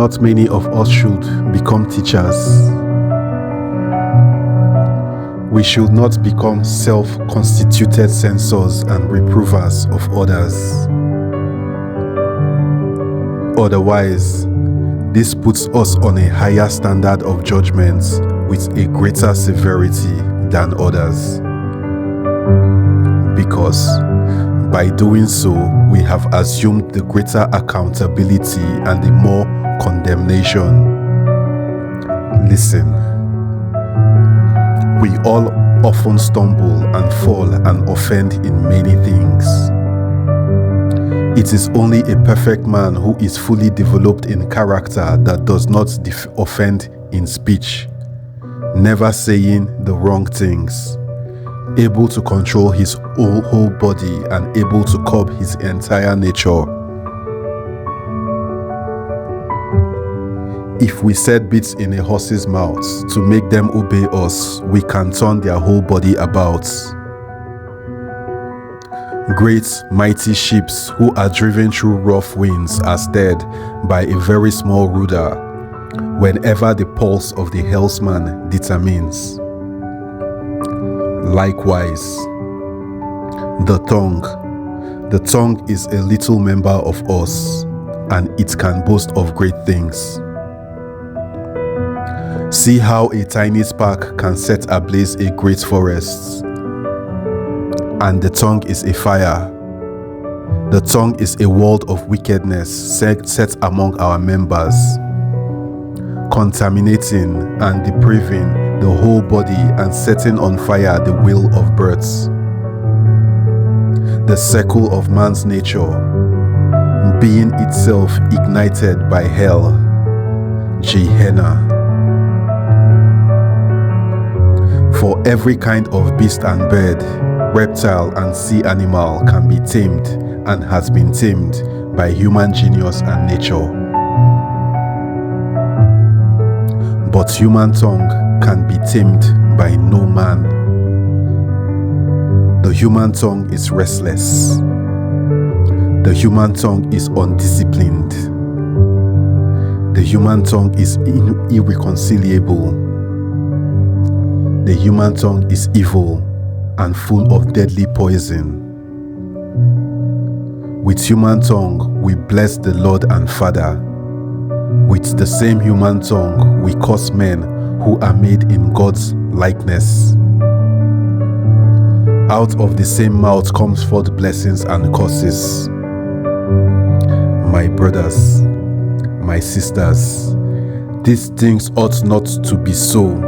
not many of us should become teachers. We should not become self-constituted censors and reprovers of others. Otherwise, this puts us on a higher standard of judgment with a greater severity than others. Because by doing so, we have assumed the greater accountability and the more condemnation. Listen, we all often stumble and fall and offend in many things. It is only a perfect man who is fully developed in character that does not offend in speech, never saying the wrong things, able to control his whole body and able to curb his entire nature. If we set bits in a horse's mouth to make them obey us, we can turn their whole body about. Great, mighty ships who are driven through rough winds are steered by a very small rudder whenever the pulse of the helmsman determines. Likewise, the tongue is a little member of us, and it can boast of great things. See how a tiny spark can set ablaze a great forest. And the tongue is a fire. The tongue is a world of wickedness set among our members, contaminating and depraving the whole body and setting on fire the will of birds, the circle of man's nature, being itself ignited by hell, Uchenna. For every kind of beast and bird, reptile and sea animal can be tamed and has been tamed by human genius and nature. But human tongue can be tamed by no man. The human tongue is restless. The human tongue is undisciplined. The human tongue is irreconcilable. The human tongue is evil and full of deadly poison. With human tongue, we bless the Lord and Father. With the same human tongue, we curse men who are made in God's likeness. Out of the same mouth comes forth blessings and curses. My brothers, my sisters, these things ought not to be so.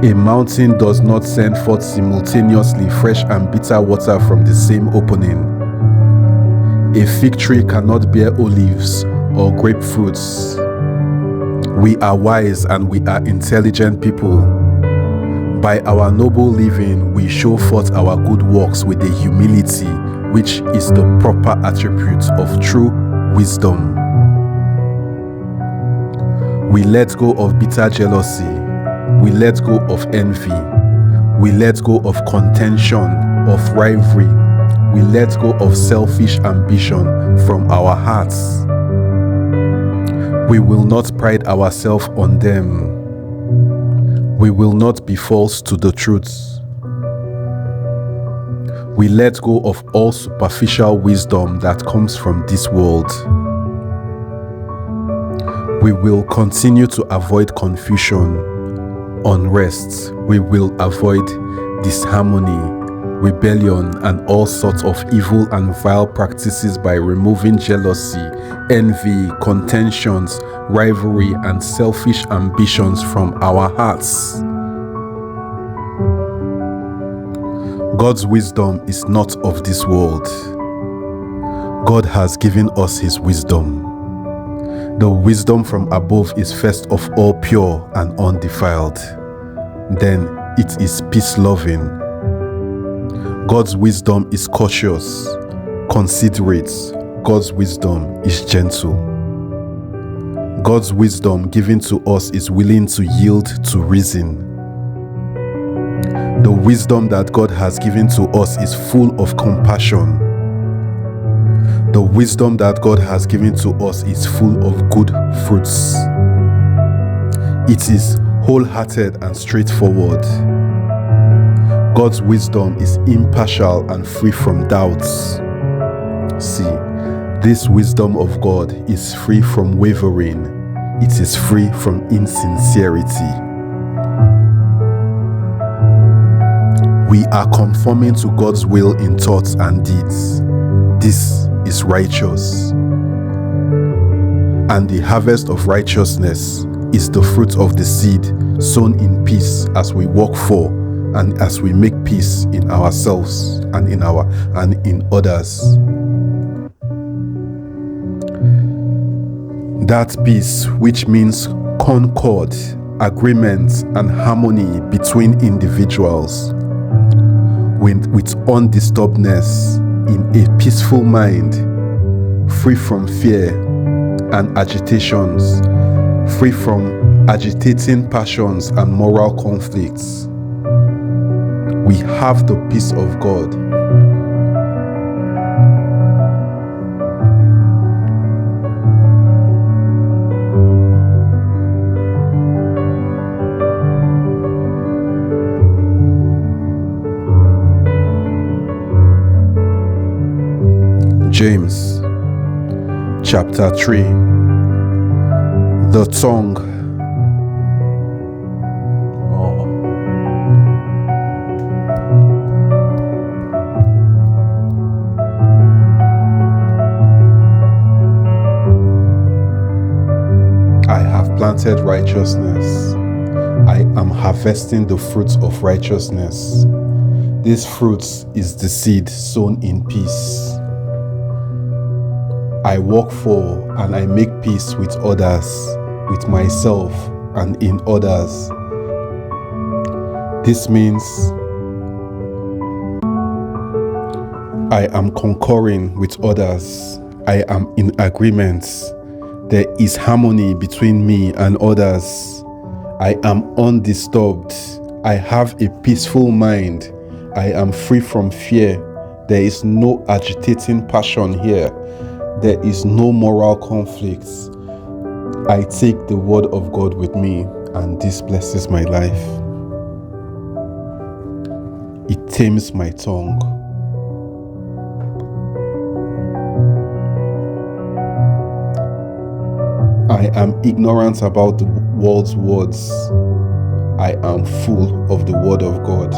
A mountain does not send forth simultaneously fresh and bitter water from the same opening. A fig tree cannot bear olives or grapefruits. We are wise and we are intelligent people. By our noble living, we show forth our good works with the humility which is the proper attribute of true wisdom. We let go of bitter jealousy. We let go of envy. We let go of contention, of rivalry. We let go of selfish ambition from our hearts. We will not pride ourselves on them. We will not be false to the truth. We let go of all superficial wisdom that comes from this world. We will continue to avoid confusion, unrest. We will avoid disharmony, rebellion, and all sorts of evil and vile practices by removing jealousy, envy, contentions, rivalry, and selfish ambitions from our hearts. God's wisdom is not of this world. God has given us his wisdom. The wisdom from above is first of all pure and undefiled. Then it is peace-loving. God's wisdom is cautious, considerate. God's wisdom is gentle. God's wisdom given to us is willing to yield to reason. The wisdom that God has given to us is full of compassion. The wisdom that God has given to us is full of good fruits. It is wholehearted and straightforward. God's wisdom is impartial and free from doubts. See, this wisdom of God is free from wavering. It is free from insincerity. We are conforming to God's will in thoughts and deeds. This is righteous. And the harvest of righteousness is the fruit of the seed sown in peace as we work for and as we make peace in ourselves and in others. That peace, which means concord, agreement, and harmony between individuals, with undisturbedness, in a peaceful mind, free from fear and agitations, free from agitating passions and moral conflicts. We have the peace of God. James chapter 3. The tongue. I have planted righteousness. I am harvesting the fruits of righteousness. This fruit is the seed sown in peace. I work for and I make peace with others, with myself and in others. This means I am concurring with others. I am in agreement. There is harmony between me and others. I am undisturbed. I have a peaceful mind. I am free from fear. There is no agitating passion here. There is no moral conflicts. I take the word of God with me, and this blesses my life. It tames my tongue. I am ignorant about the world's words. I am full of the word of God.